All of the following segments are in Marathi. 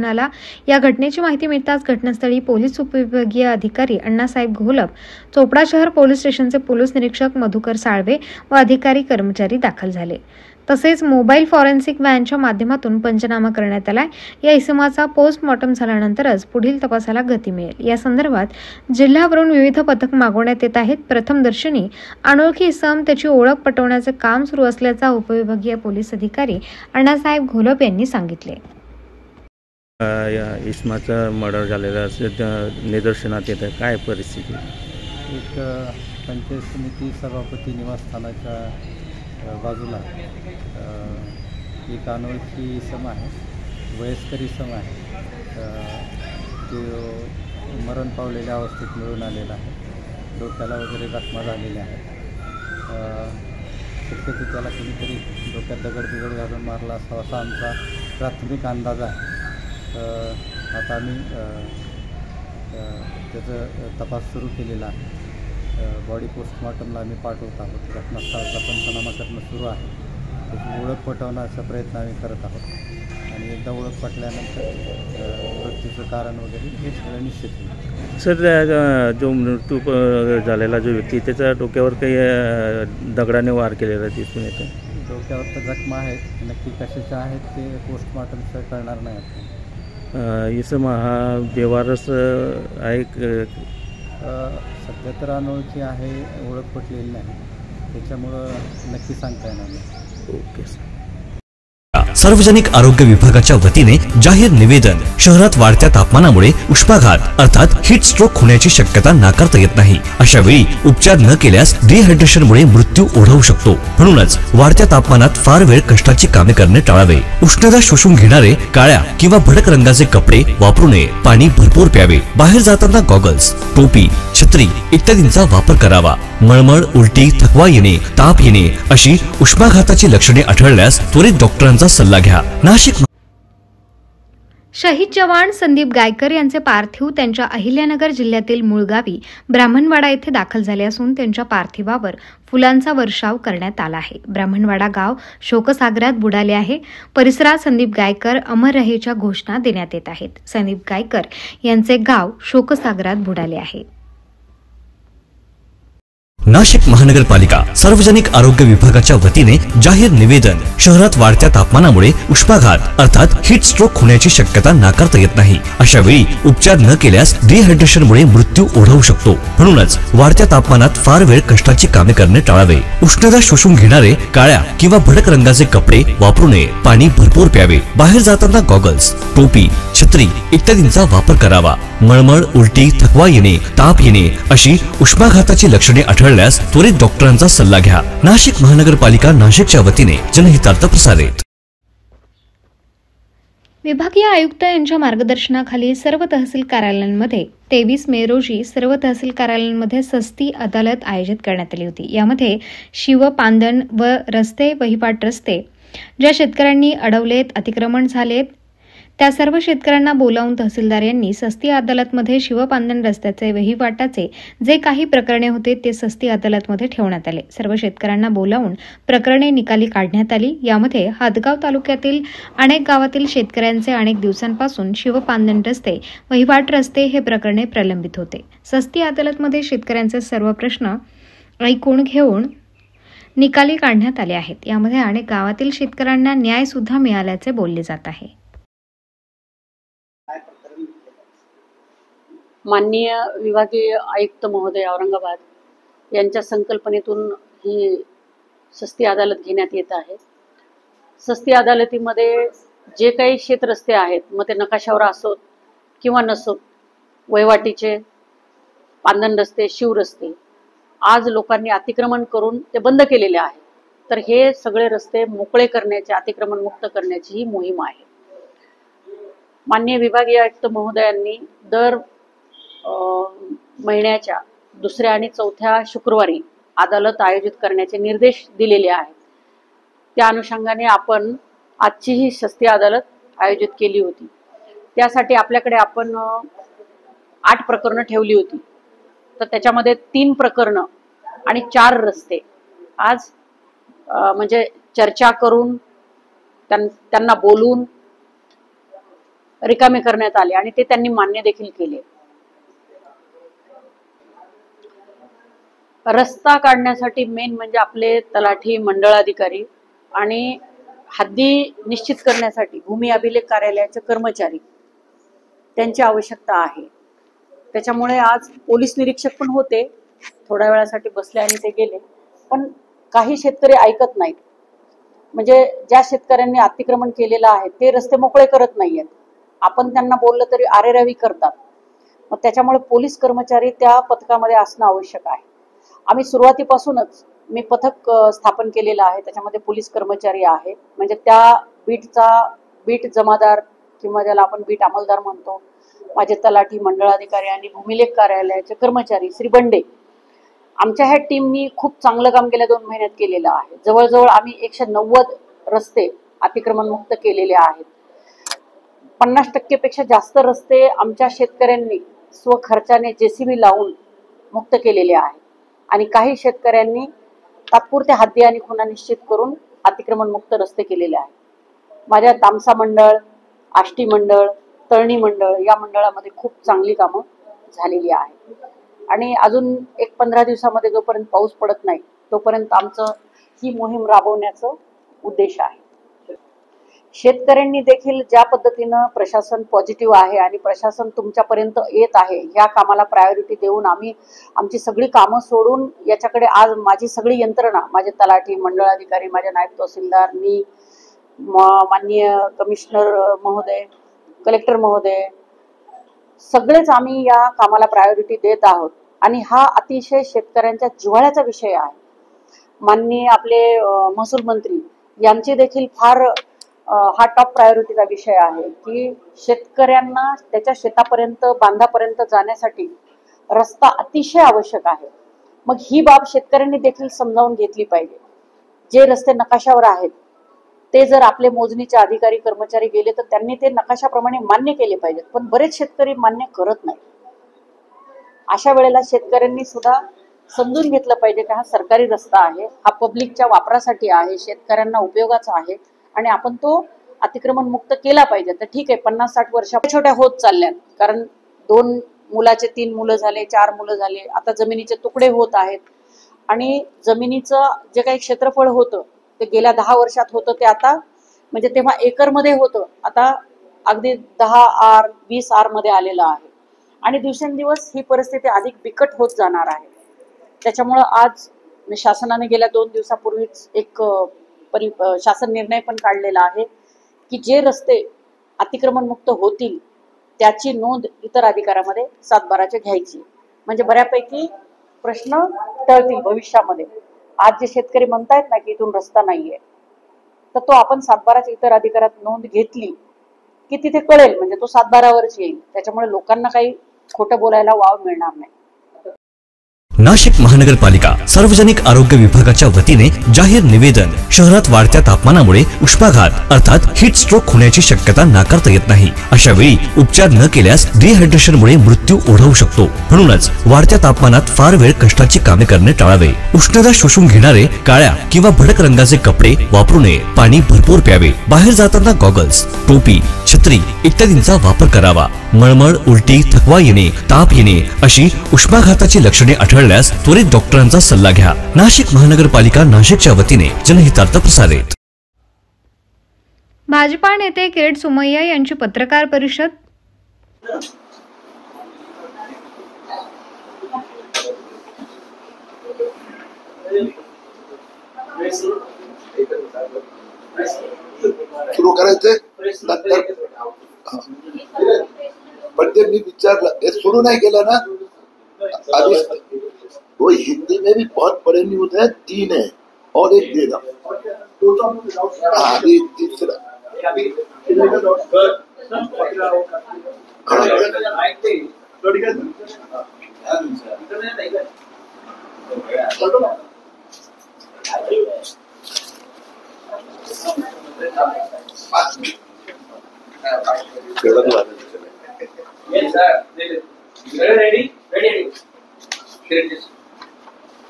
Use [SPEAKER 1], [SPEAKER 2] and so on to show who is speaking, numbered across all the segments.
[SPEAKER 1] आला। या घटनेची माहिती मिळताच घटनास्थळी पोलीस उपविभागीय अधिकारी अण्णासाहेब घोलप, चोपडा शहर पोलीस स्टेशनचे पोलीस निरीक्षक मधुकर साळवे व अधिकारी कर्मचारी दाखल झाले। तसेच मोबाईल फॉरेन्सिक व्हॅनच्या माध्यमातून पंचनामा करण्यात आला। या इसमाचा पोस्टमॉर्टम झाल्यानंतरच पुढील तपासाला गती मिळेल। या संदर्भात जिल्ह्यावरून विविध पथक मागवण्यात येत आहेत। प्रथमदर्शनी अनोळखी इसम त्याची ओळख पटवण्याचे काम सुरू असल्याचा उपविभागीय पोलीस अधिकारी अण्णासाहेब घोलप यांनी सांगितले।
[SPEAKER 2] या इसमाचा मर्डर झालेला निदर्शनात येत आहे, काय परिस्थिती?
[SPEAKER 3] एक पंचायत समिती सभापती निवासस्थानाच्या बाजूला एक अनोळखी इसम आहे, वयस्कर इसम आहे, ते मरण पावलेल्या अवस्थेत मिळून आलेला आहे। डोक्याला वगैरे जखमा झालेल्या आहेत। शक्यतो त्याला कोणीतरी डोक्यात दगड घालून मारला असावा असा आमचा प्राथमिक अंदाज आहे। आता आम्ही त्याचा तपास सुरू केलेला आहे। बॉडी पोस्टमॉर्टमला आम्ही पाठवत आहोत। घटनास्थळाचा पंचनामा करणं सुरू आहे। त्याची ओळख पटवण्याचा प्रयत्न आम्ही करत आहोत आणि एकदा ओळख पटल्यानंतर मृत्यूचं कारण वगैरे हे सगळं निश्चित होईल।
[SPEAKER 2] सर, जो मृत्यू झालेला जो व्यक्ती त्याच्या डोक्यावर काही दगडाने वार केलेला दिसून येतो?
[SPEAKER 3] डोक्यावर तर जखमा आहेत, नक्की कशाच्या आहेत ते पोस्टमॉर्टमचं कळणार नाही आपल्याला।
[SPEAKER 2] इसम हा बेवारस आहे?
[SPEAKER 3] सध्या तर अनोळखी आहे, ओळख पटलेली नाही, त्याच्यामुळं नक्की सांगता येणार नाही।
[SPEAKER 2] Okay sir.
[SPEAKER 4] सार्वजनिक आरोग्य विभागाच्या वतीने जाहीर निवेदन। शहरात वाढत्या तापमानामुळे उष्माघात अर्थात हीट स्ट्रोक होण्याची शक्यता नाकारता येत नाही। अशा वेळी उपचार न केल्यास डिहायड्रेशनमुळे मृत्यू ओढवू शकतो। म्हणूनच वाढत्या तापमानात फार वेळ कष्टाची कामे करणे टाळावे। उष्णता शोषून घेणारे काळ्या किंवा भडक रंगाचे कपडे वापरू नये। पाणी भरपूर प्यावे। बाहेर जाताना गॉगल्स, टोपी, छत्री इत्यादींचा वापर करावा। मळमळ, उलटी, थकवा येणे, ताप येणे अशी उष्माघाताची लक्षणे आढळल्यास त्वरित डॉक्टरांचा सल्ला घ्या। नाशिक
[SPEAKER 1] शहीद जवान संदीप गायकर यांचे पार्थिव त्यांच्या अहिल्यानगर जिल्ह्यातील मुळगावी ब्राह्मणवाडा येथे दाखल झाले असून त्यांच्या पार्थिवावर फुलांचा वर्षाव करण्यात आला आहे। ब्राह्मणवाडा गाव शोकसागरात बुडाले आहे। परिसरात संदीप गायकर अमर रहेच्या घोषणा देण्यात येत आहेत। संदीप गायकर यांचे गाव शोकसागरात बुडाले आहे।
[SPEAKER 4] नाशिक महानगरपालिका सार्वजनिक आरोग्य विभागाच्या वतीने जाहीर निवेदन। शहरात वाढत्या तापमानामुळे उष्माघात अर्थात हीट स्ट्रोक होण्याची शक्यता नाकारता येत नाही। अशा वेळी उपचार न केल्यास डिहायड्रेशनमुळे मृत्यू ओढवू शकतो। म्हणूनच वाढत्या तापमानात फार वेळ कष्टाची कामे करणे टाळावे। उष्णता शोषून घेणारे काळ्या किंवा भडक रंगाचे कपडे वापरू नये। पाणी भरपूर प्यावे। बाहेर जाताना गॉगल्स, टोपी, छत्री इत्यादींचा वापर करावा। मळमळ, उलटी, थकवा येणे, ताप येणे अशी उष्माघाताची लक्षणे आढळल्यास त्वरित डॉक्टरांचा सल्ला घ्या। नाशिक महानगरपालिका नाशिकच्या वतीने जनहितार्थ प्रसारित।
[SPEAKER 1] विभागीय आयुक्त यांच्या मार्गदर्शनाखाली सर्व तहसील कार्यालयांमध्ये 23 मे रोजी सर्व तहसील कार्यालयांमध्ये सस्ती अदालत आयोजित करण्यात आली होती। यामध्ये शिव, पांदण व रस्ते वहिवाट रस्ते ज्या शेतकऱ्यांनी अडवलेत, अतिक्रमण झालेत त्या सर्व शेतकऱ्यांना बोलावून तहसीलदार यांनी सस्ती अदालतमध्ये शिवपांदण रस्त्याचे वहिवाटाचे जे काही प्रकरणे होते ते सस्ती अदालतमध्ये ठेवण्यात आले। सर्व शेतकऱ्यांना बोलावून प्रकरणे निकाली काढण्यात आली। यामध्ये हादगाव तालुक्यातील अनेक गावातील शेतकऱ्यांचे अनेक दिवसांपासून शिवपांदण रस्ते, वहिवाट रस्ते हे प्रकरणे प्रलंबित होते। सस्ती अदालतमध्ये शेतकऱ्यांचे सर्व प्रश्न ऐकून घेऊन निकाली काढण्यात आले आहेत। यामध्ये अनेक गावातील शेतकऱ्यांना न्याय सुद्धा मिळाल्याचे बोलले जात आहे।
[SPEAKER 5] माननीय विभागीय आयुक्त महोदय औरंगाबाद यांच्या संकल्पनेतून ही सस्ती अदालत घेण्यात येत आहे। सस्ती अदालतीमध्ये जे काही शेतरस्ते आहेत, मग ते नकाशावर असोत किंवा नसोत, वहिवाटीचे, पांदण रस्ते, शिवरस्ते, आज लोकांनी अतिक्रमण करून ते बंद केलेले आहे। तर हे सगळे रस्ते मोकळे करण्याचे, अतिक्रमण मुक्त करण्याची ही मोहीम आहे। माननीय विभागीय आयुक्त महोदयांनी दर महिन्याच्या दुसऱ्या आणि चौथ्या शुक्रवारी अदालत आयोजित करण्याचे निर्देश दिलेले आहेत। त्या अनुषंगाने आपण आजची ही सस्ती अदालत आयोजित केली होती। त्यासाठी आपल्याकडे आपण 8 प्रकरणं ठेवली होती। तर त्याच्यामध्ये 3 प्रकरणं आणि 4 रस्ते आज म्हणजे चर्चा करून त्यांना बोलून रिकामे करण्यात आले आणि ते त्यांनी मान्य देखील केले. रस्ता काढण्यासाठी मेन म्हणजे आपले तलाठी, मंडळाधिकारी आणि हद्दी निश्चित करण्यासाठी भूमी अभिलेख कार्यालयाचे कर्मचारी त्यांची आवश्यकता आहे. त्याच्यामुळे आज पोलीस निरीक्षक पण होते, थोड्या वेळासाठी बसले आणि ते गेले. पण काही शेतकरी ऐकत नाहीत. म्हणजे ज्या शेतकऱ्यांनी अतिक्रमण केलेलं आहे ते रस्ते मोकळे करत नाहीयेत. आपण त्यांना बोललं तरी आरेरावी करतात. मग त्याच्यामुळे पोलीस कर्मचारी त्या पथकामध्ये असणं आवश्यक आहे. आम्ही सुरुवातीपासूनच मी पथक स्थापन केलेलं आहे, त्याच्यामध्ये पोलीस कर्मचारी आहे. म्हणजे त्या बीट जमादार किंवा ज्याला आपण बीट अंमलदार म्हणतो, माझे तलाठी, मंडळाधिकारी आणि भूमिलेख कार्यालयाचे कर्मचारी श्री बंडे, आमच्या ह्या टीमनी खूप चांगलं काम गेल्या 2 महिन्यात केलेलं आहे. जवळजवळ आम्ही 190 रस्ते अतिक्रमण मुक्त केलेले आहेत. 50% पेक्षा जास्त रस्ते आमच्या शेतकऱ्यांनी स्वखर्चाने JCB लावून मुक्त केलेले आहेत आणि काही शेतकऱ्यांनी तात्पुरत्या हद्दी आणि खुणा निश्चित करून अतिक्रमण मुक्त रस्ते केलेले आहेत. माझ्या तामसा मंडळ, आष्टी मंडळ, तळणी मंडळ या मंडळामध्ये खूप चांगली कामं झालेली आहेत आणि अजून एक 15 दिवसामध्ये जोपर्यंत पाऊस पडत नाही तोपर्यंत आमचं ही मोहीम राबवण्याचं उद्देश आहे. शेतकऱ्यांनी देखील ज्या पद्धतीनं प्रशासन पॉझिटिव्ह आहे आणि प्रशासन तुमच्यापर्यंत येत आहे, ह्या कामाला प्रायोरिटी देऊन आम्ही आमची सगळी कामं सोडून याच्याकडे आज माझी सगळी यंत्रणा, माझे तलाठी, मंडळाधिकारी, माझे नायब तहसीलदार, मी, माननीय कमिशनर महोदय, कलेक्टर महोदय, सगळेच आम्ही या कामाला प्रायोरिटी देत आहोत आणि हा अतिशय शेतकऱ्यांच्या जिव्हाळ्याचा विषय आहे. माननीय आपले महसूल मंत्री यांची देखील फार हा टॉप प्रायोरिटीचा विषय आहे की शेतकऱ्यांना त्याच्या शेतापर्यंत, बांधापर्यंत जाण्यासाठी रस्ता अतिशय आवश्यक आहे. मग ही बाब शेतकऱ्यांनी देखील समजावून घेतली पाहिजे. जे रस्ते नकाशावर आहेत ते जर आपले मोजणीचे अधिकारी, कर्मचारी गेले तर त्यांनी ते नकाशाप्रमाणे मान्य केले पाहिजेत. पण बरेच शेतकरी मान्य करत नाही. अशा वेळेला शेतकऱ्यांनी सुद्धा समजून घेतलं पाहिजे की हा सरकारी रस्ता आहे, हा पब्लिकच्या वापरासाठी आहे, शेतकऱ्यांना उपयोगाचा आहे आणि आपण तो अतिक्रमण मुक्त केला पाहिजे. तर ठीक आहे, 50-60 वर्ष छोट्या होत चालल्यात, कारण 2 मुलाचे 3 मुलं झाले, 4 मुलं झाले, आता जमिनीचे तुकडे होत आहेत आणि जमिनीचं जे काही क्षेत्रफळ होतं ते गेल्या 10 वर्षात होतं ते आता म्हणजे तेव्हा एकरमध्ये होतं, आता अगदी 10 आर 20 आर मध्ये आलेलं आहे आणि दिवसेंदिवस ही परिस्थिती अधिक बिकट होत जाणार आहे. त्याच्यामुळं आज शासनाने गेल्या 2 दिवसापूर्वीच एक शासन निर्णय पण काढलेला आहे की जे रस्ते अतिक्रमण मुक्त होतील त्याची नोंद इतर अधिकाऱ्यामध्ये 7/12चे घ्यायची, म्हणजे बऱ्यापैकी प्रश्न टळतील भविष्यामध्ये. आज जे शेतकरी म्हणतायत ना की इथून रस्ता नाहीये, तर तो आपण 7/12च्या इतर अधिकाऱ्यात नोंद घेतली की तिथे कळेल, म्हणजे तो 7/12वरच येईल. त्याच्यामुळे लोकांना काही खोटं बोलायला वाव मिळणार नाही.
[SPEAKER 4] नाशिक महानगरपालिका सार्वजनिक आरोग्य विभागाच्या वतीने जाहीर निवेदन. शहरात वाढत्या तापमानामुळे उष्माघात अर्थात हीट स्ट्रोक होण्याची शक्यता नाकारता येत नाही. अशा वेळी उपचार न केल्यास डिहायड्रेशनमुळे मृत्यू ओढवू शकतो. म्हणूनच वाढत्या तापमानात फार वेळ कष्टाची कामे करणे टाळावे. उष्णता शोषून घेणारे काळ्या किंवा भडक रंगाचे कपडे वापरू नये. पाणी भरपूर प्यावे. बाहेर जाताना गॉगल्स, टोपी, छत्री इत्यादींचा वापर करावा. मळमळ, उलटी, थकवा येणे, ताप येणे अशी उष्माघाताची लक्षणे आढळल्यास त्वरित डॉक्टरांचा सल्ला घ्या. नाशिक महानगरपालिका नाशिकच्या वतीने जनहितार्थ प्रसारित.
[SPEAKER 1] भाजपा नेते किरीट सोमय्या यांची पत्रकार परिषद.
[SPEAKER 6] सुरू करायचे नंतर पण ते मी विचारलं, हे सुरू नहीं केला ना अभी. वो हिंदी में भी बहुत बड़े न्यूज है, 3 है और एक देगा तीसरा.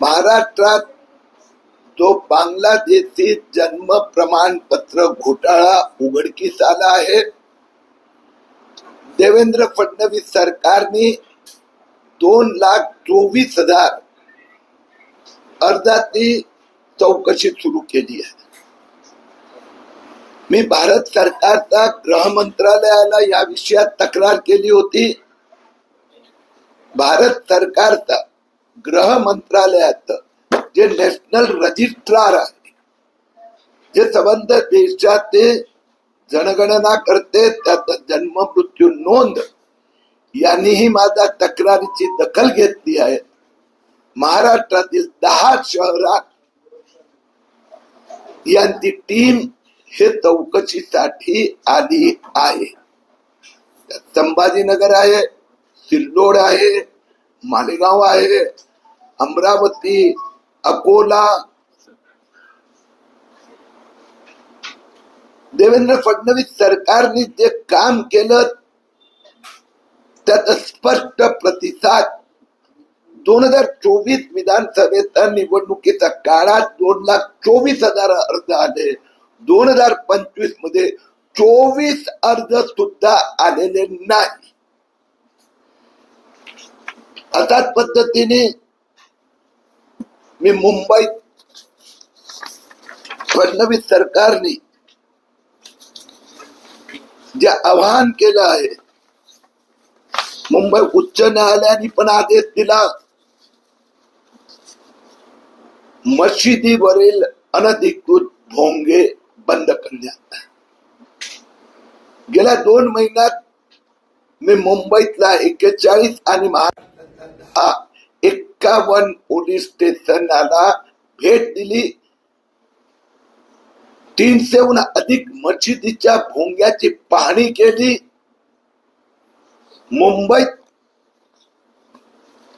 [SPEAKER 6] महाराष्ट्रात जो बांगलादेशी जन्म प्रमाणपत्र घोटाळा उघडकीस आला आहे देवेंद्र फडणवीस सरकारने 2,24,000 अर्जाची चौकशी सुरू केली आहे. मी भारत सरकारच्या गृह मंत्रालयाला या विषयात तक्रार केली होती. भारत सरकारचा गृह मंत्रालयात जे नॅशनल रजिस्ट्रार आहे, जे संबंध देशाचे जनगणना करते, त्याचा जन्म मृत्यू नोंद, यांनीही माझ्या तक्रारीची दखल घेतली आहे. महाराष्ट्रातील 10 शहरात यांची टीम हे चौकशीसाठी आली आहे. संभाजीनगर आहे, सिल्लोड आहे, मालेगाव आहे, अमरावती, अकोला. देवेंद्र फडणवीस सरकारने जे काम केलं त्याचा स्पष्ट प्रतिसाद 2024 विधानसभेच्या निवडणुकीच्या काळात 2,24,000 अर्ज आले. 2025 मध्ये 24 अर्ज सुद्धा आलेले नाही. अशाच पद्धतीने मी मुंबईत फडणवीस सरकारने जे आवाहन केलं आहे, मुंबई उच्च न्यायालयाने पण आदेश दिला, मशिदीवरील अनधिकृत भोंगे बंद करण्यात. गेल्या 2 महिन्यात मी मुंबईतला 41 आणि महाराष्ट्रातल्या 51 पोलीस स्टेशनला भेट दिली. 300हून अधिक मशिदीच्या भोंग्याची पाहणी केली. मुंबईत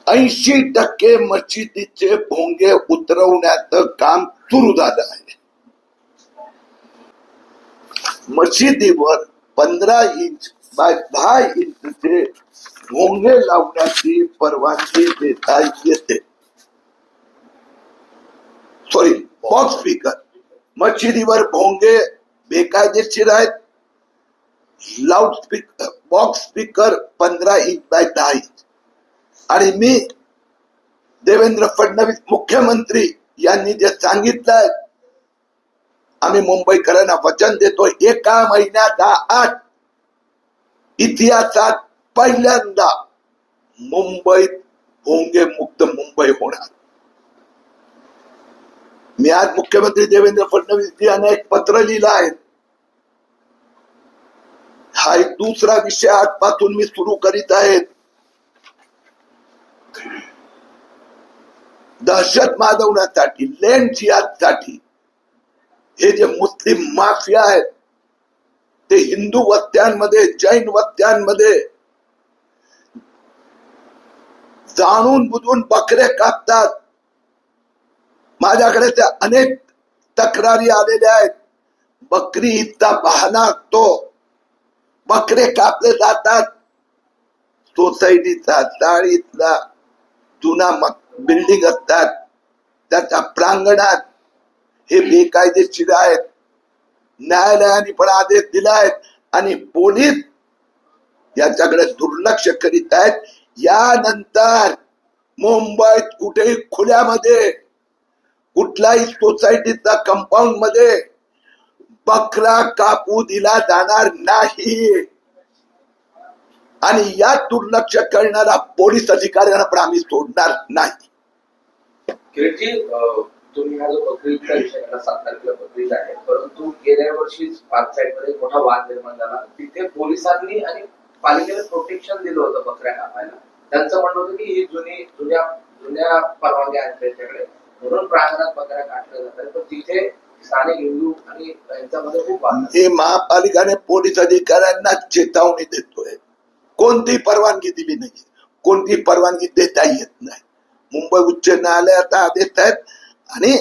[SPEAKER 6] 80% मशिदीचे भोंगे उतरवण्याचं काम सुरू झालं आहे. मशिदीवर 15 इंच बाय 10 इंचचे भोंगे लावण्याची परवानगी देता येते. Sorry, box speaker. मशिदीवर भोंगे बेकायदेशीर आहेत. Loud speaker, box speaker 15 inch by 10 inch. आणि मी देवेंद्र फडणवीस मुख्यमंत्री यांनी जे सांगितलंय, आम्ही मुंबईकरांना वचन देतो, एका महिन्याच्या आत इतिहासात पहिल्यांदा मुंबईत भोंगे मुक्त मुंबई होणार. मी आज मुख्यमंत्री देवेंद्र फडणवीस यांना एक पत्र लिहिलं आहे. हा एक दुसरा विषय आजपासून मी सुरू करीत आहे. दहशत माजवण्यासाठी, लँड जिहादसाठी हे जे मुस्लिम माफिया आहेत, ते हिंदू वस्त्यांमध्ये, जैन वस्त्यांमध्ये जाणून बुजून बकरे कापतात. माझ्याकडे त्या अनेक तक्रारी आलेल्या आहेत. बकरी ईदचा बहाणा असतो, बकरे कापले जातात. सोसायटीचा, चाळीतला जुना बिल्डिंग असतात, त्याच्या प्रांगणात हे बेकायदेशीर आहेत. न्यायालयाने पण आदेश दिला आहे आणि पोलीस याच्याकडे दुर्लक्ष करीत आहेत. यानंतर मुंबईत कुठेही खुल्यामध्ये, कुठल्याही सोसायटीचा कंपाऊंड मध्ये बकरा कापू दिला जाणार नाही. आणि या दुर्लक्ष करणारा पोलीस अधिकाऱ्यांना पण आम्ही सोडणार नाही.
[SPEAKER 7] किरीटजी, तुम्ही हा जो बकरीचा विषय 7 तारखेला बकरीद आहे, परंतु गेल्या वर्षी पार्क साईडमध्ये मोठा वाद निर्माण झाला. तिथे पोलिसांनी आणि पालिकेने प्रोटेक्शन दिलं होतं बकऱ्या कापायला. त्यांचं म्हणणं होतं की ही जुन्या परवानग्या आहेत त्यांच्याकडे, म्हणून प्रांगणात बकऱ्या काढल्या जातात. पण तिथे स्थानिक हिंदू आणि यांच्यामध्ये खूप वाद.
[SPEAKER 6] हे महापालिकाने पोलीस अधिकाऱ्यांना चेतावणी देतोय. कोणतीही परवानगी दिली नाही, कोणतीही परवानगी देता येत नाही. मुंबई उच्च न्यायालयाचा आदेश आहेत आणि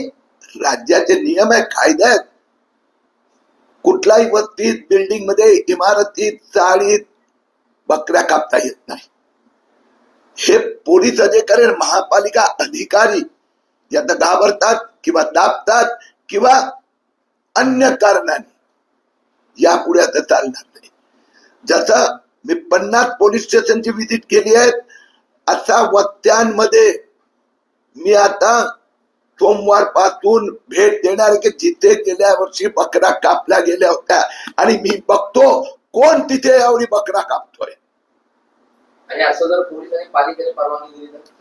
[SPEAKER 6] राज्याचे नियम आहे, कायदे आहेत. कुठल्याही वस्तीत, बिल्डिंग मध्ये, इमारतीत, चाळीत बकऱ्या कापता येत नाही. हे पोलीस अधिकारी, महापालिका अधिकारी यात घाबरतात किंवा दाबतात किंवा अन्य कारणाने यापुढे आता चालणार नाही. जसं मी 50 पोलीस स्टेशनची व्हिजिट केली आहे. असा वत्त्यांमध्ये मी आता सोमवार पासून भेट देणार की जिथे गेल्या वर्षी बकरा कापल्या गेल्या होत्या आणि मी बघतो कोण तिथे एवढी बकरा कापतोय.
[SPEAKER 7] आणि असं जर पोलिसांनी पालिकेने परवानगी दिली तर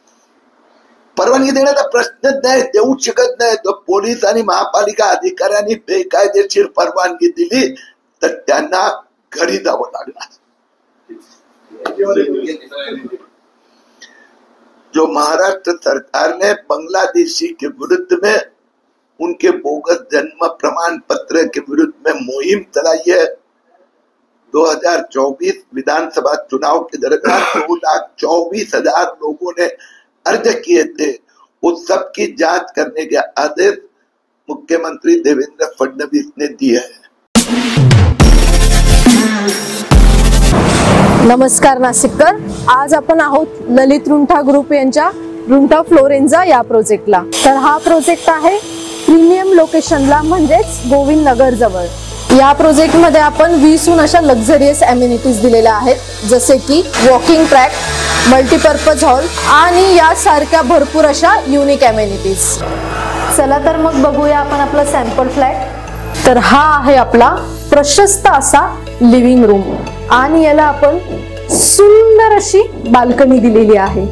[SPEAKER 6] परवानगी देण्याचा प्रश्नच नाही, देऊ शकत नाही. तर पोलीस आणि महापालिका अधिकाऱ्यांनी बेकायदेशीर परवानगी दिली तर त्यांना घरी जावं लागणार. जो महाराष्ट्र सरकार ने बांग्लादेशी के विरुद्ध में उनके बोगस जन्म प्रमाण पत्र के विरुद्ध में मुहिम चलाई है, 2024 विधानसभा चुनाव के दरमियान 2,24,000 लोगों ने अर्ज किए थे. उस सब की जांच करने के आदेश मुख्यमंत्री देवेंद्र फडणवीस ने दिए हैं.
[SPEAKER 8] नमस्कार नाशिककर, आज आपण आहोत ललित रुंठा ग्रुप यांच्या रुंठा फ्लोरेन्झा या प्रोजेक्टला. तर हा प्रोजेक्ट आहे प्रीमियम लोकेशनला, म्हणजेच गोविंद नगर जवळ. या प्रोजेक्ट मध्ये आपण 20हून अशा लक्झरियस अम्युनिटीज दिलेल्या आहेत, जसे की वॉकिंग ट्रॅक, मल्टीपर्पज हॉल आणि यासारख्या भरपूर अशा युनिक अम्युनिटीज. चला तर मग बघूया आपण आपला सॅम्पल फ्लॅट. तर हा आहे आपला प्रशस्त असा लिव्हिंग रूम आणि याला आपण सुंदर अशी बाल्कनी दिलेली आहे.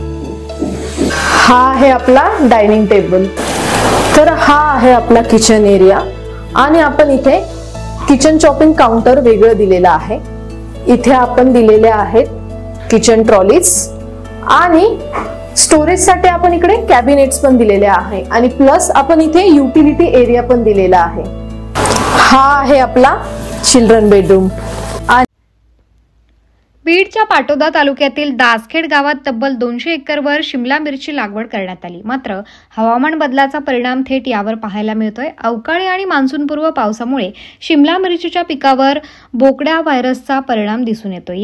[SPEAKER 8] हा आहे आपला डायनिंग टेबल. तर हा आहे आपला किचन एरिया आणि आपण इथे किचन चॉपिंग काउंटर वेगळं दिलेलं आहे. इथे आपण दिलेले आहेत किचन ट्रॉलीज आणि स्टोरेज साठी आपण इकडे कॅबिनेट्स पण दिलेले आहे आणि प्लस आपण इथे युटिलिटी एरिया पण दिलेला आहे. हा आहे आपला चिल्ड्रन बेडरूम.
[SPEAKER 1] बीडच्या पाटोदा तालुक्यातील दासखेड गावात तब्बल 200 एकरवर शिमला मिरची लागवड करण्यात आली. मात्र हवामान बदलाचा परिणाम थेट यावर पाहायला मिळतोय. अवकाळी आणि मान्सूनपूर्व पावसामुळे शिमला मिरचीच्या पिकावर बोकड्या व्हायरसचा परिणाम दिसून येतोय.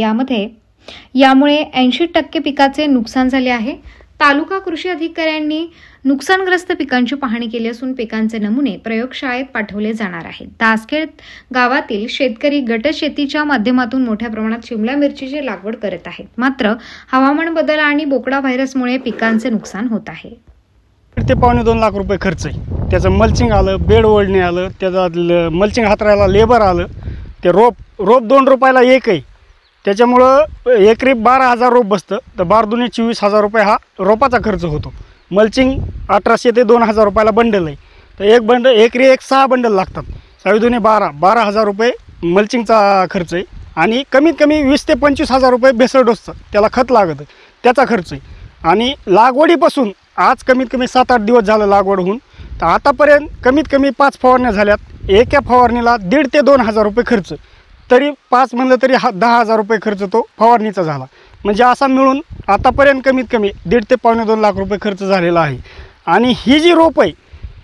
[SPEAKER 1] यामुळे 80% पिकाचे नुकसान झाले आहे. तालुका कृषी अधिकाऱ्यांनी नुकसानग्रस्त पिकांची पाहणी केली असून पिकांचे नमुने प्रयोगशाळेत पाठवले जाणार आहेत. दासखेड गावातील शेतकरी गटशेतीच्या माध्यमातून मोठ्या प्रमाणात शिमला मिरचीची लागवड करत आहेत. मात्र हवामान बदल आणि बोकडा व्हायरसमुळे पिकांचे नुकसान होत आहे.
[SPEAKER 9] ते 2.25 लाख रुपये खर्च आहे. त्याचं मल्चिंग आलं, बेड ओढणे आलं, त्याचा मल्चिंग हातरायला लेबर आलं, ते रोप 2 रुपयाला एक आहे. त्याच्यामुळं एकरी 12,000 रोप बसतं, तर 12×2 = 24,000 हा रोपाचा खर्च होतो. मल्चिंग 1,800 ते 2,000 रुपयाला बंडल आहे. तर एक बंडल एकरी 6 बंडल लागतात. 12,000 रुपये मल्चिंगचा खर्च आहे आणि कमीत कमी 20,000 ते 25,000 रुपये भेसळ डोसचं त्याला खत लागतं, त्याचा खर्च आहे. आणि लागवडीपासून आज कमीत कमी 7-8 दिवस झालं लागवड होऊन, तर आतापर्यंत कमीत कमी 5 फवारण्या झाल्यात. एका फवारणीला 1,500 ते 2,000 रुपये खर्च, तरी 5 म्हणलं तरी 10,000 रुपये खर्च तो फवारणीचा झाला. म्हणजे असा मिळून आतापर्यंत कमीत कमी 1.5 ते 2.25 लाख रुपये खर्च झालेला आहे. आणि ही जी रोप आहे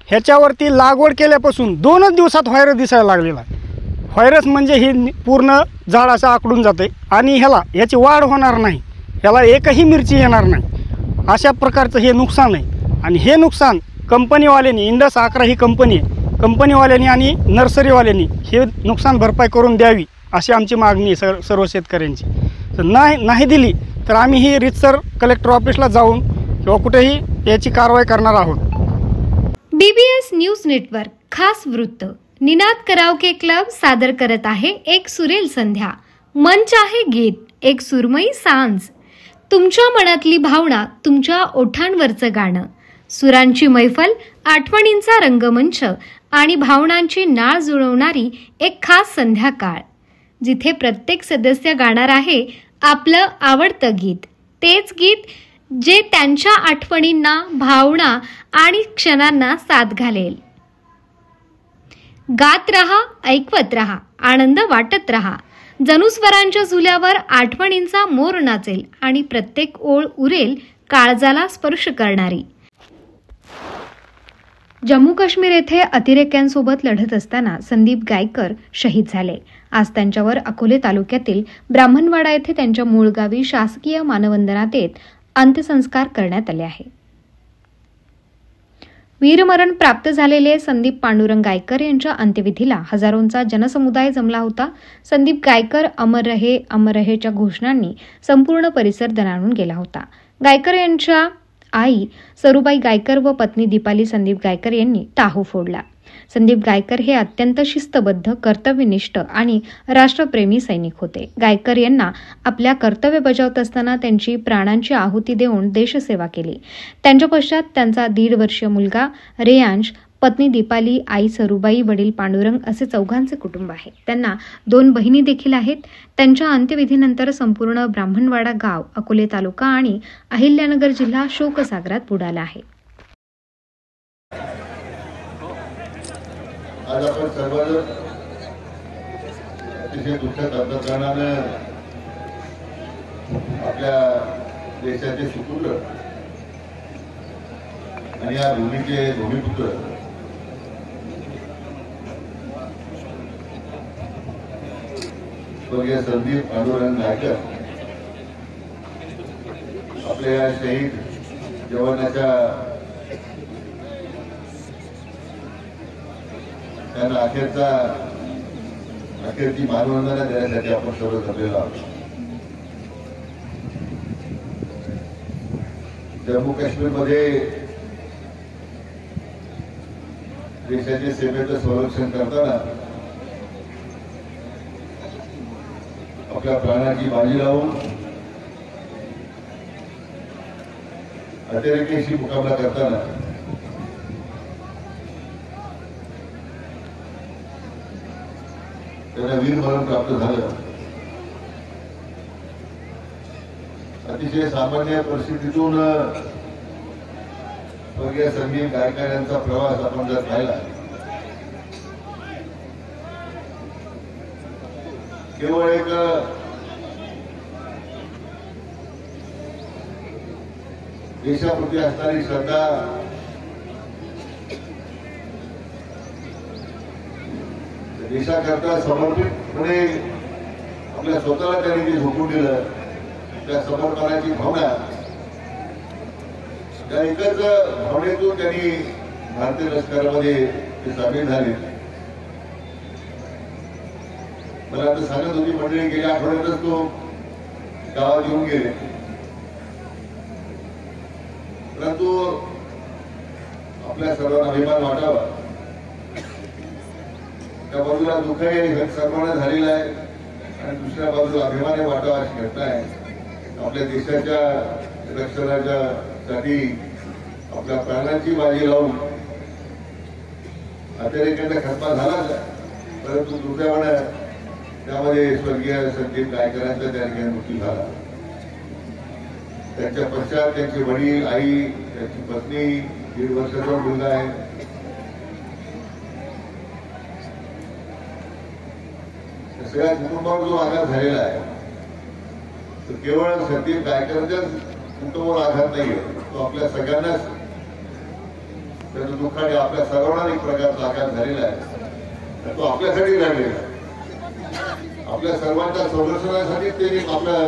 [SPEAKER 9] ह्याच्यावरती लागवड केल्यापासून 2च दिवसात व्हायरस दिसायला लागलेला आहे. व्हायरस म्हणजे ही पूर्ण झाड असं आकडून जाते आणि ह्याची वाढ होणार नाही, ह्याला एकही मिरची येणार नाही. अशा प्रकारचं हे नुकसान आहे. आणि हे नुकसान कंपनीवाल्यांनी, इंडस 11 ही कंपनी आहे, कंपनीवाल्यांनी आणि नर्सरीवाल्यांनी हे नुकसान भरपाई करून द्यावी अशी आमची मागणी आहे सर्व शेतकऱ्यांची. तर नाही दिली तर आम्ही ही रीतसर कलेक्टर ऑफिसला जाऊन किंवा कुठेही याची कारवाई करणार आहोत.
[SPEAKER 1] BBS न्यूज नेटवर्क खास वृत्त. निनाद कराओके क्लब सादर करत आहे एक सुरेल संध्या, मंच आहे गीत, एक सुरमई सांज. तुमच्या मनातली भावना, तुमच्या ओठांवरचं गाणं, सुरांची मैफल, आठवणींचा रंगमंच आणि भावनांची नाळ जुळवणारी एक खास संध्याकाळ, जिथे प्रत्येक सदस्य गाणार आहे आपलं आवडतं गीत. तेच गीत जे त्यांच्या आठवणींना, भावना आणि क्षणांना साथ घालेल. गात रहा, ऐकवत रहा, आनंद वाटत रहा. जणू स्वरांच्या झुल्यावर आठवणींचा मोर नाचेल आणि प्रत्येक ओळ उरेल काळजाला स्पर्श करणारी. जम्मू काश्मीर येथे अतिरेक्यांसोबत लढत असताना संदीप गायकर शहीद झाले. आज त्यांच्यावर अकोले तालुक्यातील ब्राह्मणवाडा येथे त्यांच्या मूळ गावी शासकीय मानवंदना देत अंत्यसंस्कार करण्यात आले आहे. वीरमरण प्राप्त झालेले संदीप पांडुरंग गायकर यांच्या अंत्यविधीला हजारोंचा जनसमुदाय जमला होता. संदीप गायकर अमर रहेच्या घोषणांनी संपूर्ण परिसर दणाणून गेला होता. गायकर यांच्या आई सरुबाई गायकर व पत्नी दीपाली संदीप गायकर यांनी टाहू फोडला. संदीप गायकर हे अत्यंत शिस्तबद्ध, कर्तव्यनिष्ठ आणि राष्ट्रप्रेमी सैनिक होते. गायकर यांना आपल्या कर्तव्य बजावत असताना त्यांची प्राणांची आहुती देऊन देशसेवा केली. त्यांच्या पश्चात त्यांचा 1.5 वर्षीय मुलगा रेयांश, पत्नी दीपाली, आई सरुबाई, वडील पांडुरंग असे चौघांचे कुटुंब आहे. त्यांना 2 बहिणी देखील आहेत. त्यांच्या अंत्यविधीनंतर संपूर्ण ब्राह्मणवाडा गाव, अकोले तालुका आणि अहिल्यानगर जिल्हा शोकसागरात बुडाला आहे.
[SPEAKER 10] आज आपण सर्वजण अतिशय दुःखद अंतकरणानं आपल्या देशाचे सुपुत्र आणि या भूमीचे भूमिपुत्र स्वर्गीय संदीप पांडुरंग गायकर आपल्या या शहीद जवानाच्या त्यांना अखेरची मानवंदना देण्यासाठी आपण सर्व जमलेलो आहोत. जम्मू काश्मीरमध्ये देशाच्या सीमेचं संरक्षण करताना आपल्या प्राणाची बाजी लावून अतिरेक्याशी मुकाबला करताना त्यांना वीरमरण प्राप्त झालं. अतिशय सामान्य परिस्थितीतून स्वर्गीय संदीप गायकर यांचा प्रवास आपण जर पाहिला, केवळ एक देशाप्रती असणारी श्रद्धा, देशाकरता समर्पितपणे आपल्या स्वतःला त्यांनी जे झोकून दिलं, त्या समर्पणाची भावना, त्या एकच भावनेतून त्यांनी भारतीय लष्करामध्ये सामील झाले. मला आता सांगत होती मंडळी, गेल्या आठवड्यातच तो गावात येऊन गेले, परंतु आपल्या सर्वांना अभिमान वाटावा, त्या बाजूला दुःखही सर्वांना झालेला आहे आणि दुसऱ्या बाजूला अभिमानही वाटावा अशी घटना आहे. आपल्या देशाच्या रक्षणाच्या साठी आपल्या प्राणांची बाजी लावून अतिरेक्यांचा खतमा झाला, परंतु दुर्दैवानं त्यामध्ये स्वर्गीय संदीप गायकरांचा त्या ठिकाणी मृत्यू झाला. त्यांच्या पश्चात त्यांचे वडील, आई, त्यांची पत्नी, 1.5 वर्षाचा मुलगा आहे. सगळ्या कुटुंबावर जो आघात झालेला आहे तो केवळ संदीप गायकरांच्याच कुटुंबावर आघात नाहीये, तो आपल्या सगळ्यांनाच त्याचं दुःखाने आपल्या सर्वांना एक प्रकारचा आघात झालेला आहे. तो आपल्यासाठी लढलेला आहे. आपल्या सर्वांच्या संरक्षणासाठी त्यांनी आपल्या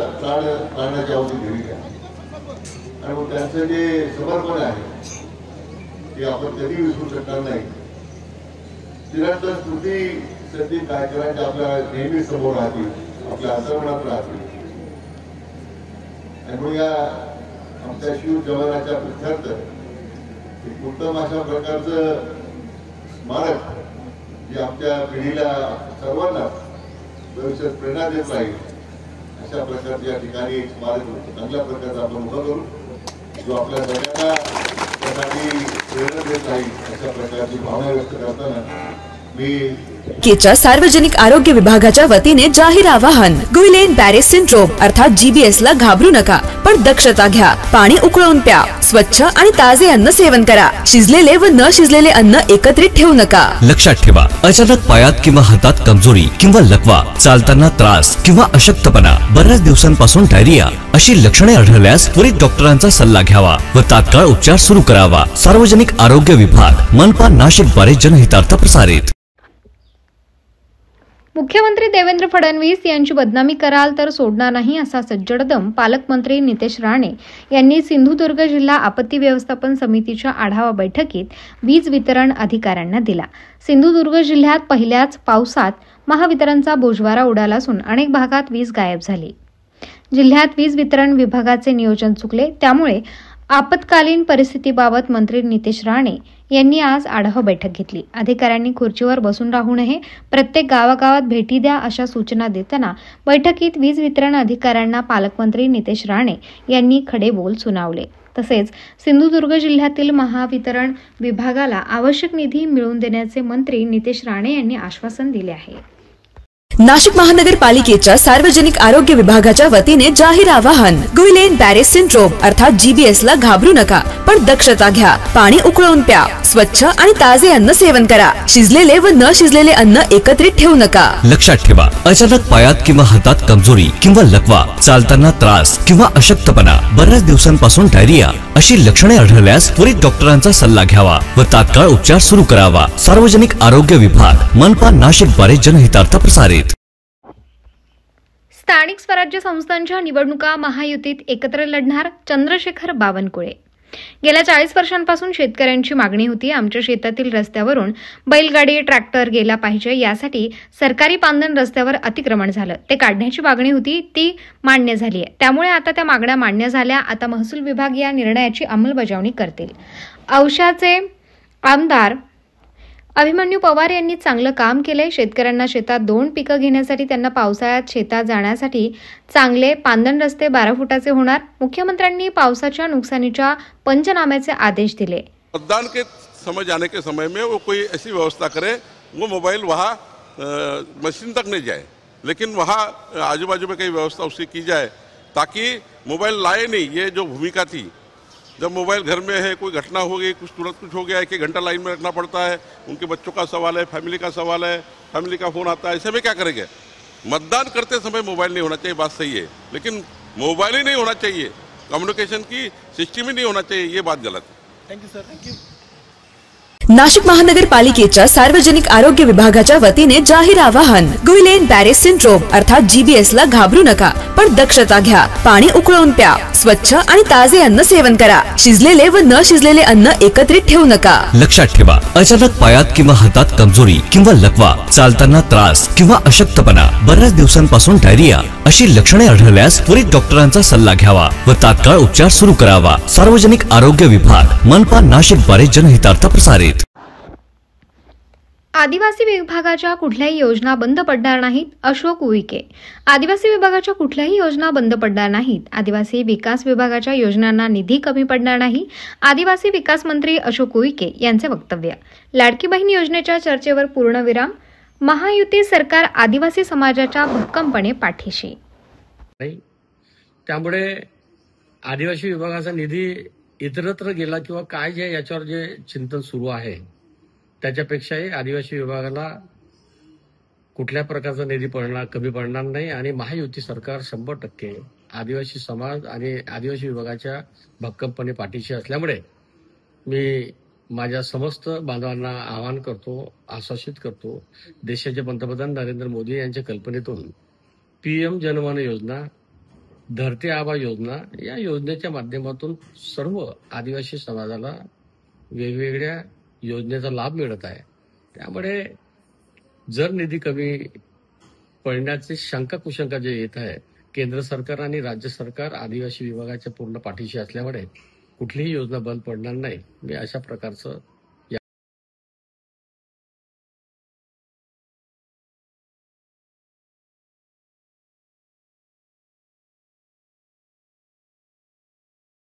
[SPEAKER 10] प्राणाची आहुती दिली आहे आणि मग त्यांचं जे समर्पण आहे ते आपण कधी विसरू शकणार नाही. चिरंतन स्मृती संदीप गायकरांच्या आपल्या नेहमी समोर राहतील, आपल्या अंतर्मनात राहतील. त्यामुळे या आमच्या शिव जवानाच्या प्रित्यर्थ एक उत्तम अशा प्रकारचं स्मारक जे आमच्या पिढीला सर्वांना भविष्यात प्रेरणा देत राहील अशा प्रकारच्या या ठिकाणी एक स्मारक चांगल्या प्रकारचा आपण उभं करू, जो आपल्या सगळ्यांना त्यासाठी प्रेरणा देत राहील अशा प्रकारची भावना व्यक्त करताना
[SPEAKER 11] केच्या सार्वजनिक आरोग्य विभागाच्या वतीने जाहीर आवाहन. गुइलेन बॅरे सिंड्रोम अर्थात GBS ला घाबरू नका, पण दक्षता घ्या. पाणी उकळून प्या. स्वच्छ आणि ताजे अन्न सेवन करा. शिजलेले व न शिजलेले अन्न एकत्रित ठेवू नका.
[SPEAKER 4] लक्षात ठेवा, अचानक पायात किंवा हातात कमजोरी किंवा लकवा, चालताना त्रास किंवा अशक्तपणा, बऱ्याच दिवसांपासून डायरिया अशी लक्षणे आढळल्यास त्वरित डॉक्टरांचा सल्ला घ्यावा व तात्काळ उपचार सुरू करावा. सार्वजनिक आरोग्य विभाग, मनपा नाशिक द्वारे जनहितार्थ प्रसारित.
[SPEAKER 1] मुख्यमंत्री देवेंद्र फडणवीस यांची बदनामी कराल तर सोडणार नाही असा सज्जड पालकमंत्री नितेश राणे यांनी सिंधुदुर्ग जिल्हा आपत्ती व्यवस्थापन समितीच्या आढावा बैठकीत वीज वितरण अधिकाऱ्यांना दिला. सिंधुदुर्ग जिल्ह्यात पहिल्याच पावसात महावितरणचा बोजवारा उडाला असून अनेक भागात वीज गायब झाली. जिल्ह्यात वीज वितरण विभागाचे नियोजन चुकले, त्यामुळे आपत्कालीन परिस्थितीबाबत मंत्री नितेश राणे यांनी आज आढावा बैठक घेतली. अधिकाऱ्यांनी खुर्चीवर बसून राहू नये, प्रत्येक गावागावात भेटी द्या अशा सूचना देताना बैठकीत वीज वितरण अधिकाऱ्यांना पालकमंत्री नितेश राणे यांनी खडे बोल सुनावले. तसेच सिंधुदुर्ग जिल्ह्यातील महावितरण विभागाला आवश्यक निधी मिळवून देण्याचे मंत्री नितेश राणे यांनी आश्वासन दिले आहे.
[SPEAKER 11] नाशिक महानगरपालिकेच्या सार्वजनिक आरोग्य विभागाच्या वतीने जाहीर आवाहन. गुइलेन बॅरेज सिंड्रोम अर्थात GBS ला घाबरू नका, पण दक्षता घ्या. पाणी उकळून प्या. स्वच्छ आणि ताजे अन्न सेवन करा. शिजलेले व न शिजलेले अन्न एकत्रित ठेवू नका.
[SPEAKER 4] लक्षात ठेवा, अचानक पायात किंवा हातात कमजोरी किंवा लकवा, चालताना त्रास किंवा अशक्तपणा, बऱ्याच दिवसांपासून डायरिया अशी लक्षणे आढळल्यास त्वरित डॉक्टरांचा सल्ला घ्यावा व तात्काळ उपचार सुरू करावा. सार्वजनिक आरोग्य विभाग, मनपा नाशिक द्वारे जनहितार्थ प्रसारित.
[SPEAKER 1] स्थानिक स्वराज्य संस्थांच्या निवडणुका महायुतीत एकत्र लढणार चंद्रशेखर बावनकुळे. गेल्या 40 वर्षांपासून शेतकऱ्यांची मागणी होती, आमच्या शेतातील रस्त्यावरून बैलगाडी ट्रॅक्टर गेला पाहिजे, यासाठी सरकारी पांदन रस्त्यावर अतिक्रमण झालं, ते काढण्याची मागणी होती, ती मान्य झाली आहे. त्यामुळे आता त्या मागण्या मान्य झाल्या. आता महसूल विभाग या निर्णयाची अंमलबजावणी करतील. औशाचे आमदार अभिमन्यू पवार यांनी चांगलं काम केलंय. शेतकऱ्यांना शेतात 2 पिकं घेण्यासाठी त्यांना पावसाळ्यात शेतात जाण्यासाठी चांगले पांदन रस्ते 12 फुटाचे होणार. मुख्यमंत्र्यांनी पावसाच्या नुकसानीच्या पंचनाम्याचे आदेश दिले.
[SPEAKER 12] मतदान के समय जाने के समय में वो कोई ऐसी व्यवस्था करे वो मोबाइल वहाँ मशीन तक नहीं जाए, लेकिन वहाँ आजू बाजू में कई व्यवस्था उसकी की जाए ताकि मोबाइल लाए नहीं. ये जो भूमिका थी, जब मोबाइल घर में है, कोई घटना हो गई, कुछ तुरंत कुछ हो गया, 1 घंटा लाइन में रखना पड़ता है, उनके बच्चों का सवाल है, फैमिली का सवाल है, फैमिली का फ़ोन आता है, ऐसे में क्या करेंगे. मतदान करते समय मोबाइल नहीं होना चाहिए, बात सही है, लेकिन मोबाइल ही नहीं होना चाहिए, कम्युनिकेशन की सिस्टम ही नहीं होना चाहिए, ये बात गलत है.
[SPEAKER 3] Thank you sir, thank you.
[SPEAKER 11] Nashik महानगरपालिकेच्या सार्वजनिक आरोग्य विभागाच्या वतीने जाहीर आवाहन. गुइलेन बॅरेज सिंड्रोम अर्थात GBS ला घाबरू नका, पण दक्षता घ्या. पाणी उकळून प्या. स्वच्छ आणि ताजे अन्न सेवन करा. शिजलेले व न शिजलेले अन्न एकत्रित ठेवू नका.
[SPEAKER 4] लक्षात ठेवा, अचानक पायात किंवा हातात कमजोरी किंवा लकवा, चालताना त्रास किंवा अशक्तपणा, बऱ्याच दिवसांपासून डायरिया अशी लक्षणे आढळल्यास त्वरित डॉक्टरांचा सल्ला घ्यावा व तात्काळ उपचार सुरू करावा. सार्वजनिक आरोग्य विभाग, मनपा नाशिक द्वारे जनहितार्थ प्रसारित.
[SPEAKER 1] आदिवासी विभागाच्या कुठल्याही योजना बंद पडणार नाहीत, अशोक उईके. आदिवासी विभागाच्या कुठल्याही योजना बंद पडणार नाहीत. आदिवासी विकास विभागाच्या योजनांना निधी कमी पडणार नाही. आदिवासी विकास मंत्री अशोक उईके यांचे वक्तव्य. लाडकी बहीण योजनेच्या चर्चेवर पूर्णविराम. महायुती सरकार आदिवासी समाजाच्या भक्कमपणे पाठीशी.
[SPEAKER 13] त्यामुळे आदिवासी विभागाचा निधी इतरत्र गेला किंवा काय जे याच्यावर जे चिंतन सुरू आहे, त्याच्यापेक्षाही आदिवासी विभागाला कुठल्या प्रकारचा निधी कमी पडणार नाही. आणि महायुती सरकार 100% आदिवासी समाज आणि आदिवासी विभागाच्या भक्कमपणे पाठीशी असल्यामुळे मी माझ्या समस्त बांधवांना आवाहन करतो, आश्वासित करतो, देशाचे पंतप्रधान नरेंद्र मोदी यांच्या कल्पनेतून PM जनमन योजना, धरती आबा योजना या योजनेच्या माध्यमातून सर्व आदिवासी समाजाला वेगवेगळ्या योजनेचा लाभ मिळत आहे. त्यामुळे जर निधी कमी पडण्याची शंका कुशंका जे येत आहे, केंद्र सरकार आणि राज्य सरकार आदिवासी विभागाच्या पूर्ण पाठीशी असल्यामुळे कुठलीही योजना बंद पडणार नाही. मी अशा प्रकारचं